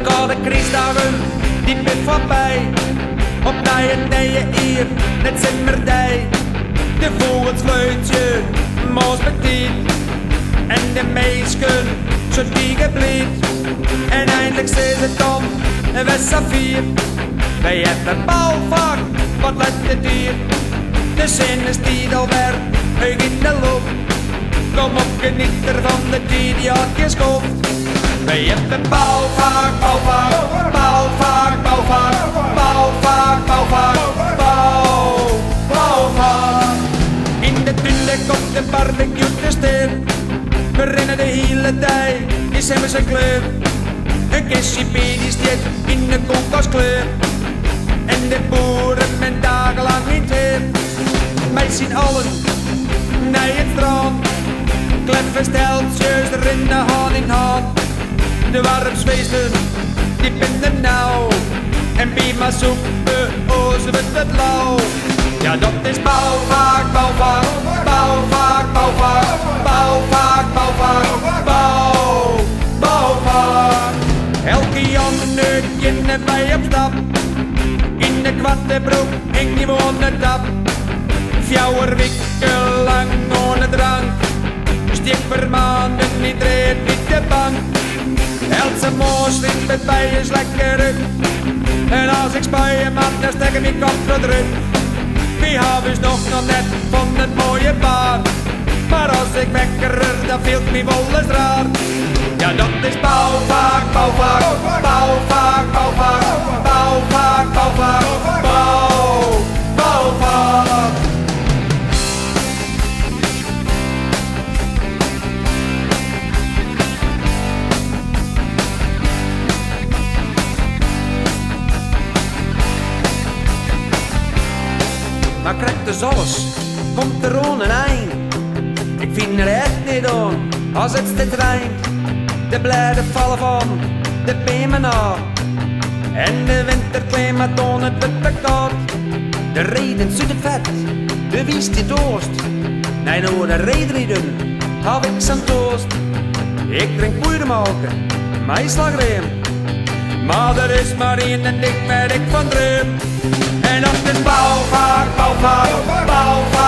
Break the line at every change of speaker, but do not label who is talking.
koude kriesdagen, die ben voorbij. Op nieuwe hier, net zimmerdij. De vogelsfluitje, moos betiet. En de meisken, zo die gebleed. En eindelijk zit het om, en we Safir. Wij hebben bouwvak, wat let het hier. De zin is die alweer, heug in de loop. Kom op, geniet ervan, de idiootjes koopt. Wij hebben bouwvak, bouwvak, bouwvak, bouwvak, bouwvak, bouwvak, bouwvak. In de tulle komt de barbecue te steen. We rennen de hele tijd, is hem zijn kleur. Een kistje die steekt in de kokoskleur. En de boeren men dagenlang niet weer. Wij zien allen naar het strand. Kleffe steltjes rennen hand in hand. De warmsfeesten, die binden nauw. En Bima soepen, ozen we het lauw. Ja, dat is bouwvak, bouwvak, bouwvak, bouwvak, bouwvak, bouwvak, bouwvak. Elke jongen kennen wij op stap. In de kwartebroek, in die gewone tap. 4 weken lang ohne drank. Stiek per maanden, niet reed, niet de bank. Else moos ligt bij is lekker uit. En als ik spuien mag, dan stek ik mijn kop verdruk. Wie hebben is nog net van het mooie paar. Maar als ik wekkerer, dan veelt mij wolles raar. Ja, dat is bouwvak, bouwvak, bouwvak, bouwvak, bouwvak, bouwvak, bouwvak. Maar krijgt dus alles, komt er gewoon een eind. Ik vind er echt niet aan, als het steeds regent. De blijden vallen van de bemen af. En de winterklimaat on het witte koud. De reden zit het vet, de wiest die doost. Nee, nou de reden hou ik zijn toast. Ik drink poedermelken, mij slagroom. Maar er is maar één en ik ben ik van dream. En dat is bouwvak, bouwvak, bouwvak.